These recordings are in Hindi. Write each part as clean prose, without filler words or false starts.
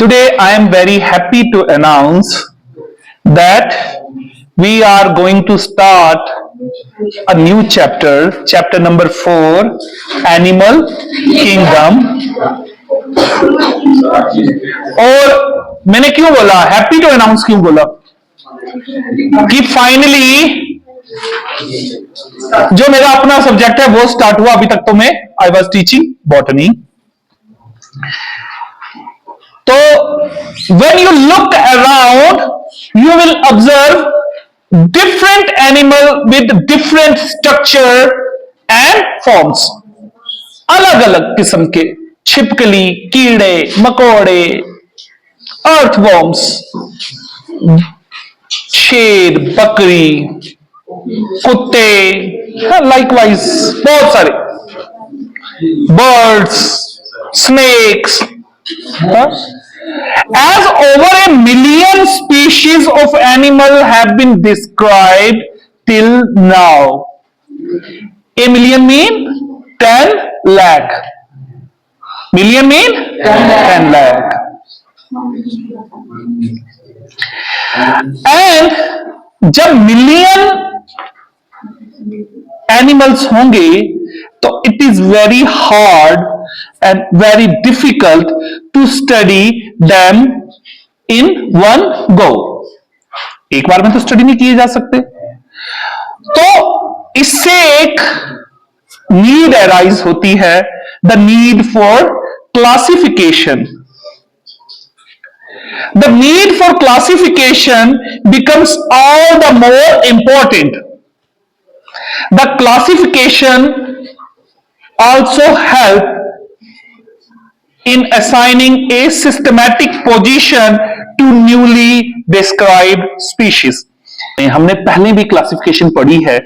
Today I am very happy to announce that we are going to start a new chapter, chapter number 4, Animal Kingdom. और मैंने क्यों बोला हैप्पी टू अनाउंस, क्यों बोला कि फाइनली जो मेरा अपना सब्जेक्ट है वो स्टार्ट हुआ। अभी तक तो मैं आई वॉज टीचिंग बॉटनी। तो when you look around you will observe different animal with different structure and forms। अलग अलग किस्म के छिपकली, कीड़े मकोड़े, अर्थवॉर्म्स, शेर, बकरी, कुत्ते, लाइकवाइज बहुत सारे birds, snacks. As over 1,000,000 species of animal have been described till now. 1,000,000 mean 10 lakh. Million mean 10 lakh. And जब मिलियन एनिमल्स होंगे तो it is very hard and very difficult to study them in one go। एक बार में तो स्टडी नहीं किए जा सकते। तो इससे एक नीड अराइज होती है, the need for classification. The need for classification becomes all the more important। The classification also help in assigning a systematic position to newly described species। हमने पहले भी क्लासिफिकेशन पढ़ी है।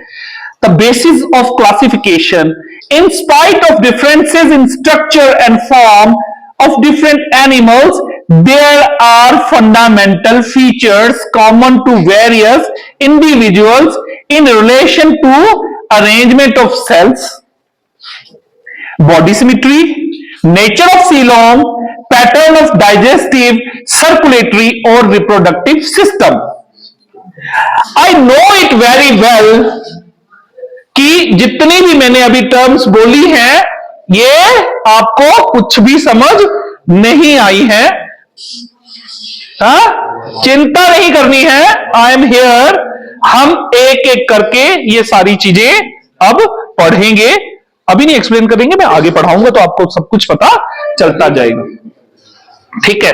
The basis of classification, in spite of differences in structure and form of different animals, there are fundamental features common to various individuals in relation to arrangement of cells, body symmetry, nature of coelom, pattern of digestive, circulatory or reproductive system। I know it very well कि जितनी भी मैंने अभी टर्म्स बोली हैं ये आपको कुछ भी समझ नहीं आई है। चिंता नहीं करनी है, आई एम हियर। हम एक एक करके ये सारी चीजें अब पढ़ेंगे। अभी नहीं एक्सप्लेन करेंगे, मैं आगे पढ़ाऊंगा तो आपको सब कुछ पता चलता जाएगा। ठीक है,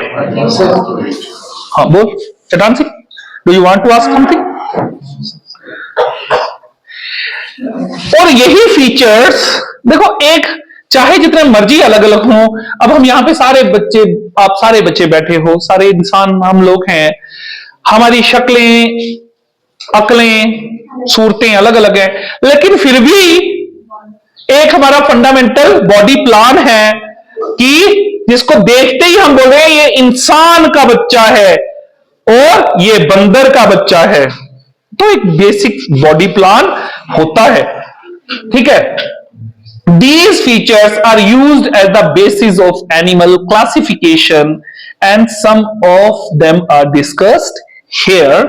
हाँ बोल Chattan Singh, do you want to ask something? और यही फीचर्स देखो, एक चाहे जितने मर्जी अलग अलग हों, अब हम यहां पे सारे बच्चे, आप सारे बच्चे बैठे हो, सारे इंसान हम लोग हैं, हमारी शक्लें, अकलें, सूरतें अलग अलग हैं, लेकिन फिर भी एक हमारा फंडामेंटल बॉडी प्लान है कि जिसको देखते ही हम बोल रहे हैं ये इंसान का बच्चा है और ये बंदर का बच्चा है। तो एक बेसिक बॉडी प्लान होता है। ठीक है, these features are used as the basis of animal classification and some of them are discussed here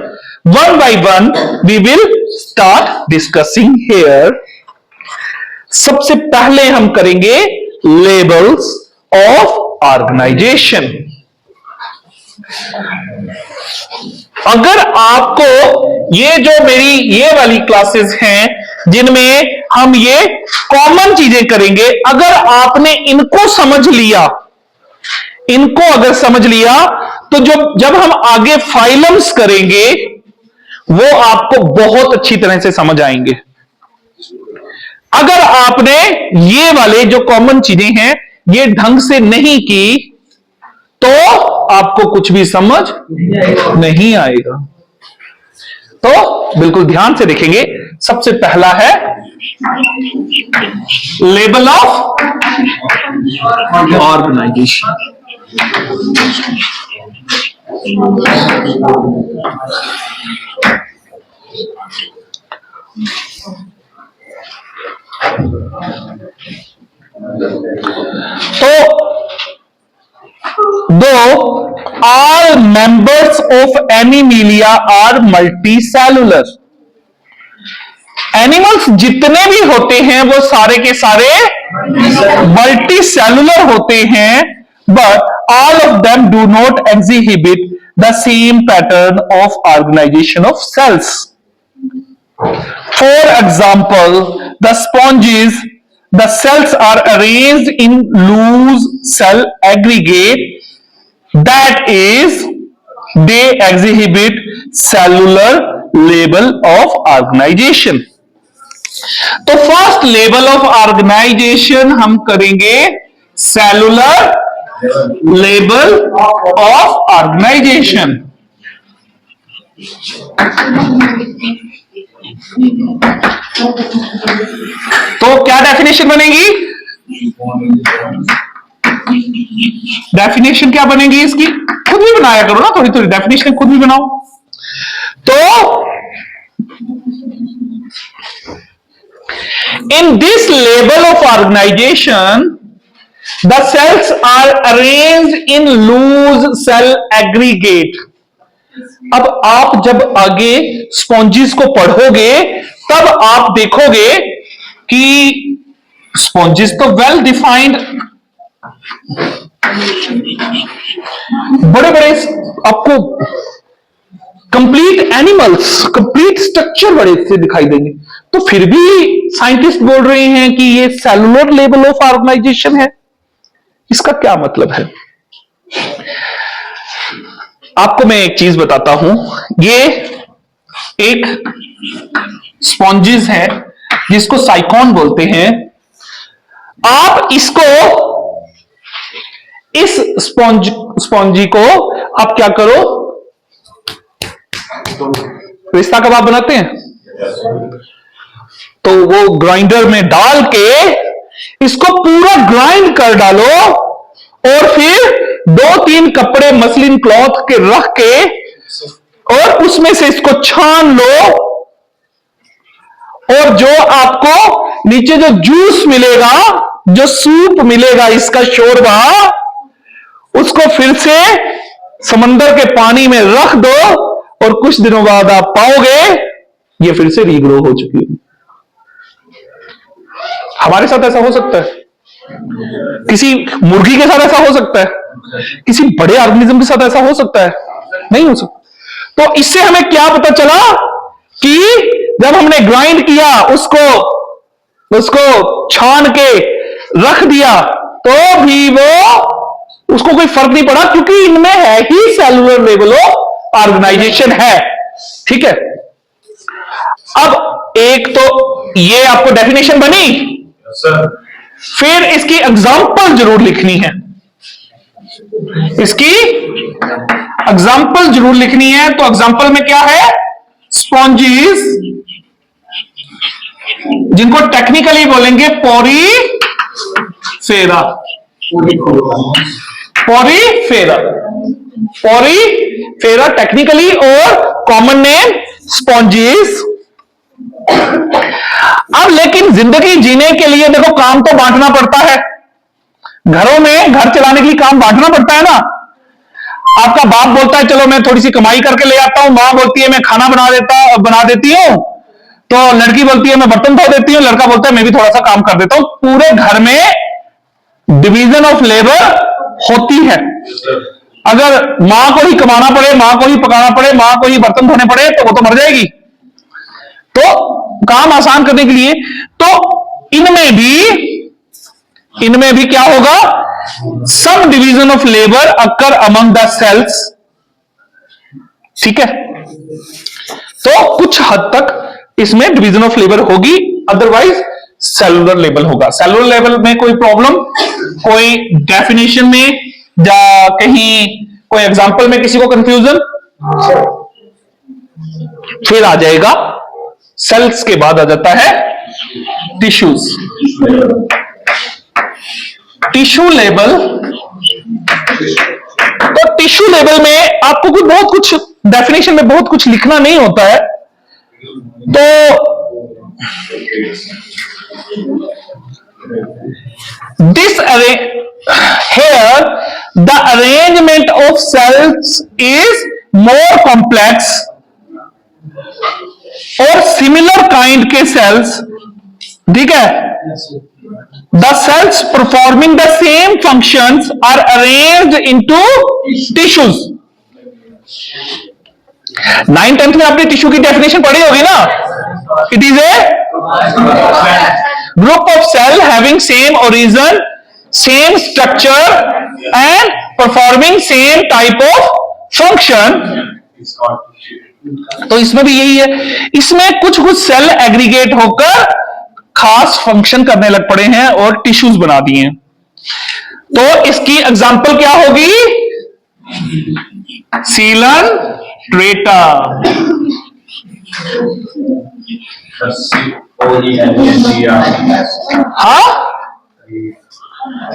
one by one। we will start discussing here। सबसे पहले हम करेंगे लेबल्स ऑफ ऑर्गेनाइजेशन। अगर आपको ये जो मेरी ये वाली क्लासेस हैं जिनमें हम ये कॉमन चीजें करेंगे, अगर आपने इनको समझ लिया, इनको अगर समझ लिया तो जब हम आगे फाइलम्स करेंगे वो आपको बहुत अच्छी तरह से समझ आएंगे। अगर आपने ये वाले जो कॉमन चीजें हैं ये ढंग से नहीं की तो आपको कुछ भी समझ नहीं आएगा। तो बिल्कुल ध्यान से देखेंगे। सबसे पहला है लेबल ऑफ ऑर्गेनाइजेशन। तो दो all members of Animalia are multicellular. Animals जितने भी होते हैं वो सारे के सारे मल्टीसेलुलर होते हैं, but all of them do not exhibit the same pattern of organization of cells. For example, the sponges, the cells are arranged in loose cell aggregate, that is, they exhibit cellular level of organization. तो फर्स्ट लेवल ऑफ ऑर्गेनाइजेशन हम करेंगे सेलुलर लेवल ऑफ ऑर्गेनाइजेशन। तो क्या डेफिनेशन बनेगी? डेफिनेशन क्या बनेगी इसकी? खुद भी बनाया करो ना, थोड़ी थोड़ी डेफिनेशन खुद भी बनाओ। तो in this level of organization, the cells are arranged in loose cell aggregate. अब आप जब आगे स्पॉन्जिस को पढ़ोगे तब आप देखोगे कि स्पॉन्जिस तो वेल डिफाइंड, बड़े बड़े आपको कंप्लीट एनिमल्स, कंप्लीट स्ट्रक्चर बड़े से दिखाई देंगे, तो फिर भी साइंटिस्ट बोल रहे हैं कि ये सेलुलर लेवल ऑफ ऑर्गेनाइजेशन है। इसका क्या मतलब है? आपको मैं एक चीज बताता हूं। ये एक स्पॉन्जिस है जिसको साइकॉन बोलते हैं। आप इसको, इस स्पॉन्जी को आप क्या करो, रिश्ता कबाब बनाते हैं, तो वो ग्राइंडर में डाल के इसको पूरा ग्राइंड कर डालो और फिर 2-3 कपड़े मसलिन क्लॉथ के रख के और उसमें से इसको छान लो, और जो आपको नीचे जो जूस मिलेगा, जो सूप मिलेगा, इसका शोरबा, उसको फिर से समंदर के पानी में रख दो और कुछ दिनों बाद आप पाओगे ये फिर से रीग्रो हो चुकी है। हमारे साथ ऐसा हो सकता है, किसी मुर्गी के साथ ऐसा हो सकता है, किसी बड़े ऑर्गेनिज्म के साथ ऐसा हो सकता है? नहीं हो सकता। तो इससे हमें क्या पता चला कि जब हमने ग्राइंड किया, उसको छान के रख दिया, तो भी वो उसको कोई फर्क नहीं पड़ा, क्योंकि इनमें है ही सेलुलर लेवल ऑफ ऑर्गेनाइजेशन है। ठीक है, अब एक तो ये आपको डेफिनेशन बनी, फिर इसकी एग्जांपल जरूर लिखनी है, इसकी एग्जांपल जरूर लिखनी है। तो एग्जांपल में क्या है? स्पॉन्जीज, जिनको टेक्निकली बोलेंगे पोरीफेरा, पोरीफेरा टेक्निकली, और कॉमन नेम स्पॉन्जीज। अब लेकिन जिंदगी जीने के लिए देखो काम तो बांटना पड़ता है, घरों में घर चलाने के लिए काम बांटना पड़ता है ना। आपका बाप बोलता है चलो मैं थोड़ी सी कमाई करके ले आता हूं, मां बोलती है मैं खाना बना देती हूं, तो लड़की बोलती है मैं बर्तन धो देती हूं, लड़का बोलता है मैं भी थोड़ा सा काम कर देता हूं। पूरे घर में डिवीजन ऑफ लेबर होती है। अगर मां को ही कमाना पड़े, मां को ही पकाना पड़े, मां को ही बर्तन धोने पड़े, तो वो तो मर जाएगी। तो काम आसान करने के लिए तो इनमें भी क्या होगा? Some division of labour occur among the cells. ठीक है, तो कुछ हद तक इसमें डिवीजन ऑफ लेबर होगी, अदरवाइज सेलुलर लेवल होगा। सेलुलर लेवल में कोई प्रॉब्लम, कोई डेफिनेशन में या कहीं कोई एग्जांपल में किसी को कंफ्यूजन, फिर आ जाएगा सेल्स के बाद आ जाता है टिश्यूज। टिश्यू लेवल, तो टिश्यू लेवल में आपको कुछ बहुत कुछ डेफिनेशन में बहुत कुछ लिखना नहीं होता है। तो this here the arrangement of of cells is more complex और similar kind के cells, ठीक है, the cells performing the same functions are arranged into tissues. 9th-10th में आपने टिश्यू की डेफिनेशन पढ़ी होगी ना. It is a group of cell having same origin, same structure and performing same type of function. तो इसमें भी यही है, इसमें कुछ सेल एग्रीगेट होकर खास फंक्शन करने लग पड़े हैं और टिश्यूज बना दिए हैं. तो इसकी एग्जांपल क्या होगी? सीलन ट्रेटा. हाँ,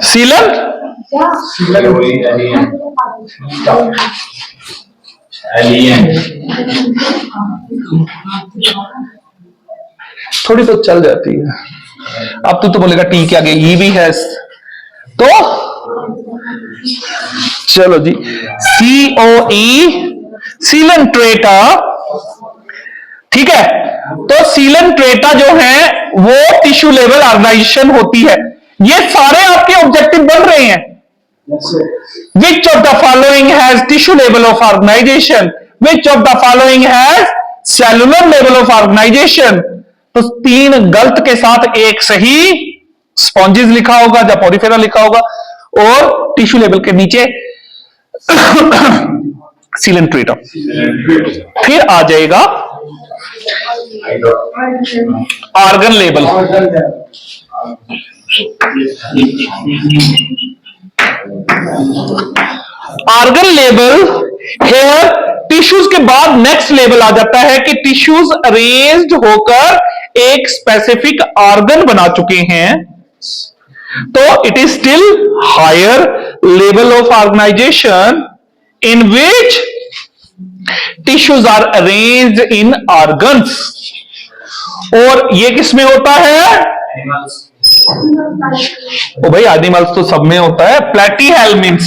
सीलन थोड़ी तो चल जाती है. अब तो बोलेगा टी के आगे ई भी है, तो चलो जी, COE सीलन ट्रेटा. ठीक है, तो सीलन ट्रेटा जो है वो टिश्यू लेवल ऑर्गेनाइजेशन होती है. ये सारे आपके ऑब्जेक्टिव बन रहे हैं. Which of the following has tissue level of organisation, which of the following has cellular level of organisation. तो 3 गलत के साथ एक सही स्पॉन्जेस लिखा होगा या पॉरीफेरा लिखा होगा और टिश्यू लेवल के नीचे सीलन ट्रेटा. फिर आ जाएगा organ level. Organ level here tissues के बाद नेक्स्ट लेवल आ जाता है कि टिश्यूज अरेंज्ड होकर एक स्पेसिफिक ऑर्गन बना चुके हैं. तो it is still higher level of organisation in which tissues are arranged in organs. और ये किसमें होता है? ओ भाई, एनिमल्स तो सब में होता है. प्लेटीहेल्मिन्थ्स.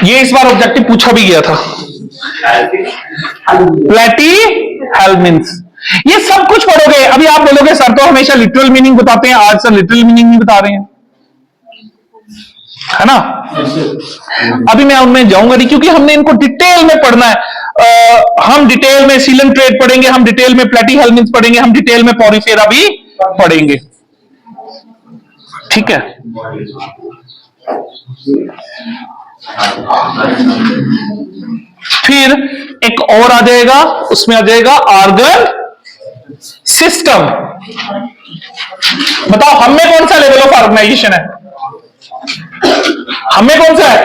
ये इस बार ऑब्जेक्टिव पूछा भी गया था. प्लेटीहेल्मिन्थ्स. ये सब कुछ पढ़ोगे. अभी आप बोलोगे सर तो हमेशा लिटरल मीनिंग बताते हैं, आज सर लिटरल मीनिंग नहीं बता रहे हैं, है ना. अभी मैं उनमें जाऊंगा नहीं क्योंकि हमने इनको डिटेल में पढ़ना है. हम डिटेल में सीलन ट्रेट पढ़ेंगे, हम डिटेल में प्लेटीहेल्मिन्थ्स पढ़ेंगे, हम डिटेल में पॉरीफेरा भी पढ़ेंगे. ठीक है. फिर एक और आ जाएगा, उसमें आ जाएगा ऑर्गन सिस्टम. बताओ हमें कौन सा लेवल ऑफ ऑर्गेनाइजेशन है? हमें कौन सा है?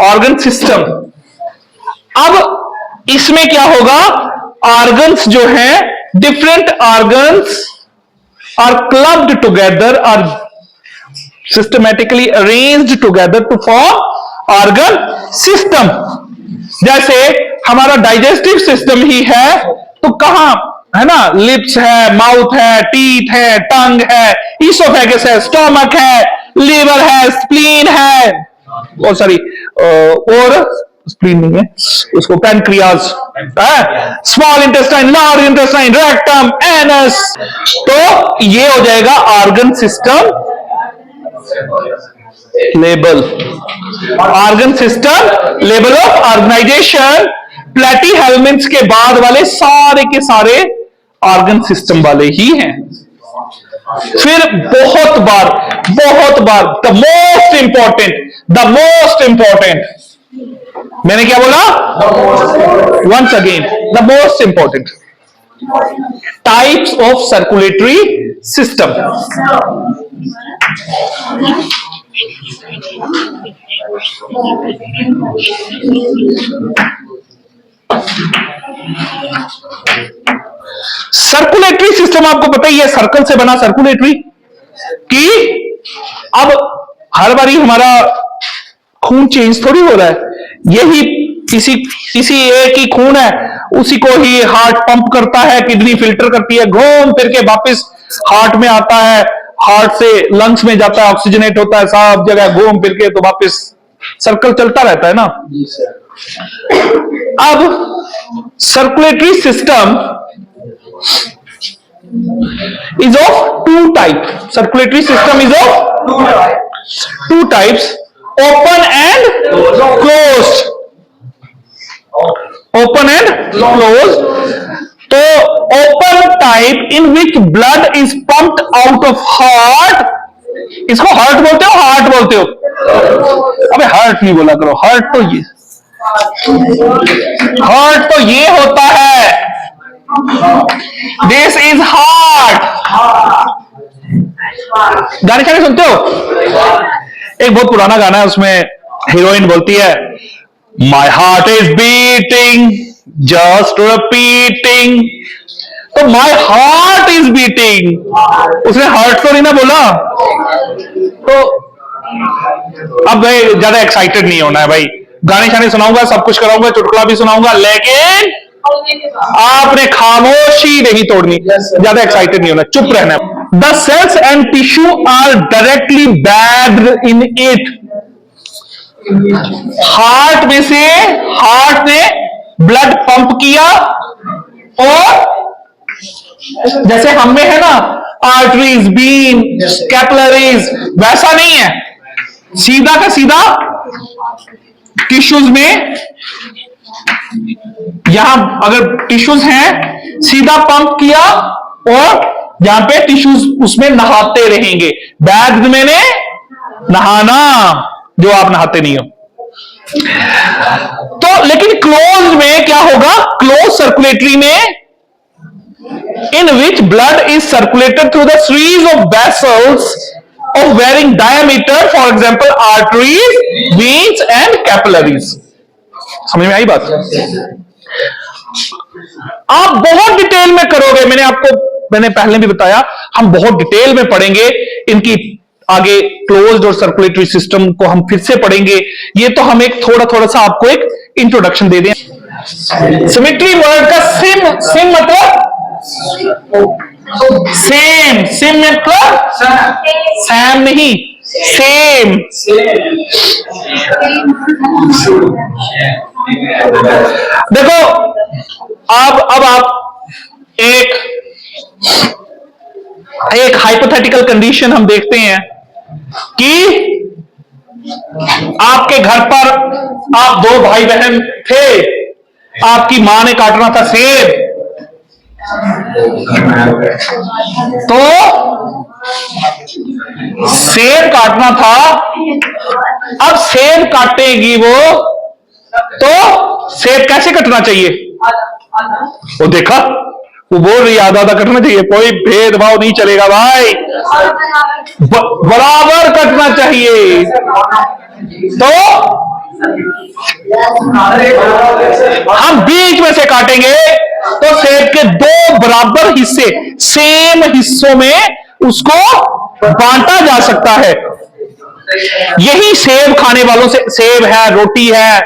Organ system. अब इसमें क्या होगा? ऑर्गन्स जो है, different organs are clubbed together, are systematically arranged together to form organ system. जैसे हमारा डाइजेस्टिव सिस्टम ही है, तो कहां है ना, लिप्स है, माउथ है, टीथ है, टंग है, ईसोफेगस है, स्टोमक है, लीवर है, स्प्लीन है, और सॉरी और स्प्लीन नहीं है उसको, pancreas, small intestine, large intestine, rectum, anus. तो ये हो जाएगा organ system level. Organ system level of organisation. Platyhelminthes के बाद वाले सारे के सारे ऑर्गन सिस्टम वाले ही हैं. फिर बहुत बार द मोस्ट इंपॉर्टेंट, मैंने क्या बोला? Once again the most important types of circulatory system. Circulatory system आपको पता ही है, सर्कल से बना सर्कुलेटरी. कि अब हर बारी हमारा खून चेंज थोड़ी हो रहा है, यही किसी एक ही खून है, उसी को ही हार्ट पंप करता है, किडनी फिल्टर करती है, घूम फिर के वापस हार्ट में आता है, हार्ट से लंग्स में जाता है, ऑक्सीजनेट होता है, सब जगह घूम फिर के तो वापस सर्कल चलता रहता है ना। अब circulatory system is of two types. Circulatory system is of two types, open and closed. Open and closed. तो open type in which blood is pumped out of heart, इसको हार्ट बोलते हो, हार्ट बोलते हो? अबे हार्ट नहीं बोला करो, हार्ट तो ये होता है, दिस इज हार्ट। गाने शाने सुनते हो? एक बहुत पुराना गाना है, उसमें हीरोइन बोलती है, my heart is beating just repeating. तो माई हार्ट इज बीटिंग, उसने हार्ट तो नहीं ना बोला। तो अब भाई ज्यादा एक्साइटेड नहीं होना है भाई, गाने शाने सुनाऊंगा, सब कुछ कराऊंगा, चुटकुला भी सुनाऊंगा, लेकिन आपने खामोशी नहीं तोड़नी, ज्यादा एक्साइटेड नहीं होना, चुप रहना। The cells and tissue are directly bagged in it. Heart में से, हार्ट ने ब्लड पंप किया, और जैसे हम में है ना आर्टरीज, बीन, कैपिलरीज, वैसा नहीं है, सीधा का सीधा टिश्यूज में, यहां अगर टिश्यूज हैं सीधा पंप किया, और यहां पे टिश्यूज उसमें नहाते रहेंगे। बैग्ड मैंने नहाना, जो आप नहाते नहीं हो। तो लेकिन क्लोज में क्या होगा? क्लोज सर्कुलेटरी में, in which blood is circulated through the series of vessels of varying diameter, for example arteries, veins and capillaries। समझ में आई बात? आप बहुत डिटेल में करोगे, मैंने पहले भी बताया, हम बहुत डिटेल में पढ़ेंगे इनकी, आगे क्लोज्ड और सर्कुलेटरी सिस्टम को हम फिर से पढ़ेंगे। ये तो हम एक थोड़ा सा आपको एक इंट्रोडक्शन दे दें। सिमेट्री वर्ड का सिम मतलब सेम, सिम मतलब सैम नहीं, सेम। देखो अब आप एक हाइपोथेटिकल कंडीशन हम देखते हैं कि आपके घर पर आप दो भाई बहन थे, आपकी मां ने काटना था सेब, तो सेब काटना था। अब सेब काटेगी वो, तो सेब कैसे कटना चाहिए? वो देखा, वो बोल रही आधा आधा कटना चाहिए, कोई भेदभाव नहीं चलेगा भाई, बराबर कटना चाहिए। तो हम बीच में से काटेंगे तो सेब के दो बराबर हिस्से, सेम हिस्सों में उसको बांटा जा सकता है। यही सेब खाने वालों से, सेब है, रोटी है,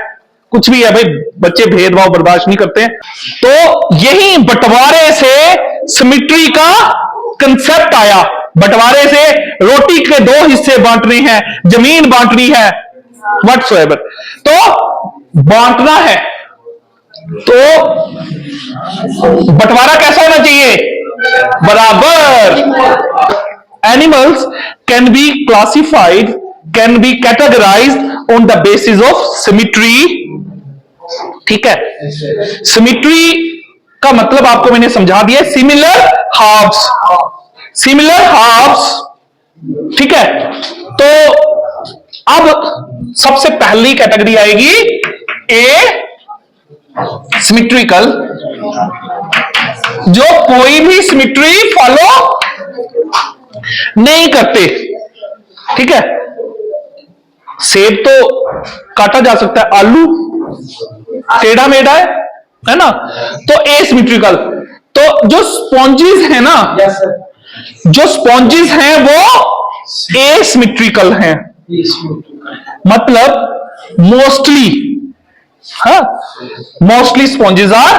कुछ भी है भाई, बच्चे भेदभाव बर्दाश्त नहीं करते हैं। तो यही बंटवारे से सिमेट्री का कंसेप्ट आया। बंटवारे से रोटी के दो हिस्से बांटने हैं, जमीन बांटनी है, व्हाटसोएवर, तो बांटना है। तो बंटवारा कैसा होना चाहिए? बराबर। Animals can be classified, can be categorised on the basis of symmetry. ठीक है, सिमेट्री का मतलब आपको मैंने समझा दिया, सिमिलर हाफ्स, सिमिलर हाफ्स। ठीक है, तो अब सबसे पहली कैटेगरी आएगी ए सिमेट्रिकल, जो कोई भी सिमेट्री फॉलो नहीं करते। ठीक है, सेब तो काटा जा सकता है, आलू टेढ़ा मेढ़ा है ना, तो एसिमेट्रिकल। तो जो स्पॉन्जेस है ना, जो स्पॉन्जेस हैं वो एसिमेट्रिकल हैं, मतलब मोस्टली, हाँ, मोस्टली स्पॉन्जेस आर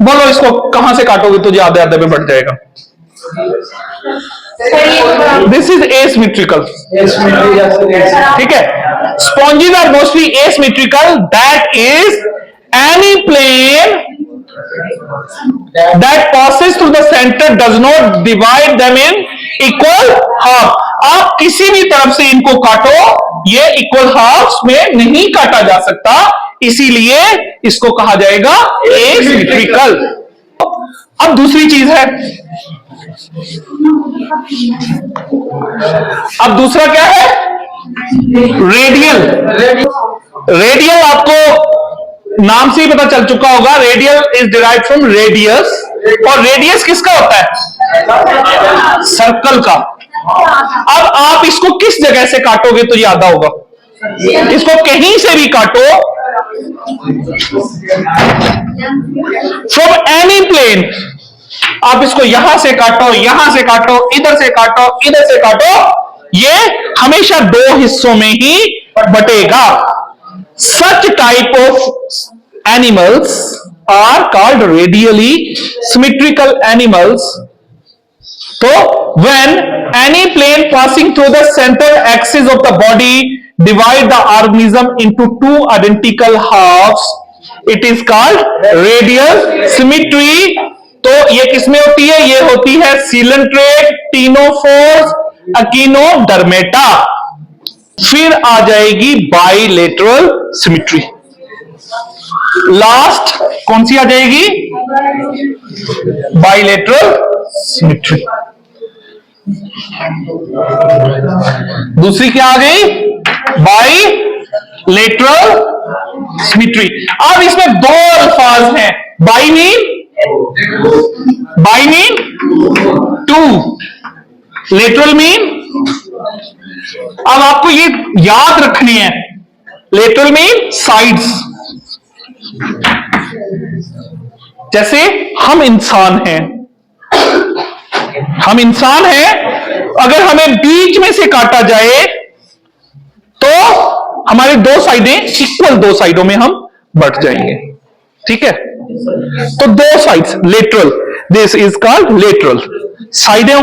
बोलो इसको कहां से काटोगे तो आधे आधे में बढ़ जाएगा? This is asymmetrical. ठीक है, sponges are mostly asymmetrical, that is any plane that passes through the center does not divide them in equal half। आप किसी भी तरफ से इनको काटो, ये इक्वल हाफ्स में नहीं काटा जा सकता, इसीलिए इसको कहा जाएगा एसिमेट्रिकल। अब दूसरी चीज है, अब दूसरा क्या है? रेडियल। रेडियल आपको नाम से ही पता चल चुका होगा, radial is derived from radius, और रेडियस किसका होता है? सर्कल का। अब आप इसको किस जगह से काटोगे तो ज्यादा होगा? इसको कहीं से भी काटो, फ्रॉम एनी प्लेन, आप इसको यहां से काटो, यहां से काटो, इधर से काटो, इधर से काटो, ये हमेशा दो हिस्सों में ही बटेगा। Such type of animals are called radially symmetrical animals. So, when any plane passing through the central axis of the body divide the organism into two identical halves, it is called radial symmetry. तो ये किसमें होती है? ये होती है सीलेंट्रेट, टीनोफोर्स, अकीनोडर्मेटा। फिर आ जाएगी बाइलेटरल सिमेट्री। लास्ट कौन सी आ जाएगी? Bilateral symmetry. दूसरी क्या आ गई? Bilateral symmetry. अब इसमें दो अल्फाज हैं, bi mean two, lateral mean. अब आपको ये याद रखनी है, लेटरल मीन साइड्स। जैसे हम इंसान हैं, अगर हमें बीच में से काटा जाए तो हमारे दो साइडें इक्वल, दो साइडों में हम बट जाएंगे। ठीक है, तो दो sides lateral, this is called lateral. साइडों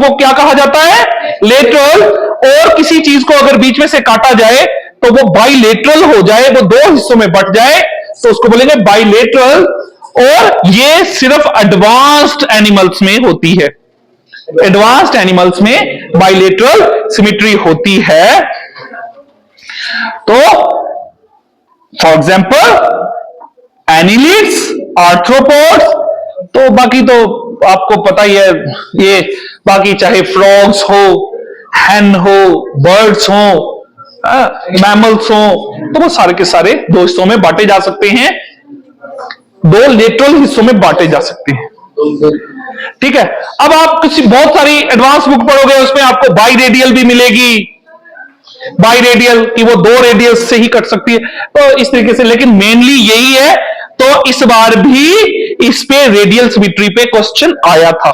को क्या कहा जाता है? लेटरल। और किसी चीज को अगर बीच में से काटा जाए तो वो बाइलेटरल हो जाए, वो दो हिस्सों में बट जाए, तो उसको बोलेंगे बाइलेटरल। और ये सिर्फ एडवांस्ड एनिमल्स में होती है, एडवांस्ड एनिमल्स में बाइलेटरल सिमेट्री होती है। तो फॉर एग्जाम्पल एनिलिड्स, आर्थ्रोपोड्स, तो बाकी तो आपको पता ही है, ये बाकी चाहे फ्रॉग्स हो, हैन हो, बर्ड्स हो, मैमल्स हो, तो वो सारे के सारे दो हिस्सों में बांटे जा सकते हैं, दो लेटरल हिस्सों में बांटे जा सकते हैं। ठीक है, अब आप किसी बहुत सारी एडवांस बुक पढ़ोगे, उसमें आपको बाई रेडियल भी मिलेगी, बाई रेडियल कि वो दो रेडियस से ही कट सकती है, तो इस तरीके से। लेकिन मेनली यही है, तो इस बार भी इस पे रेडियल सिमेट्री पे क्वेश्चन आया था।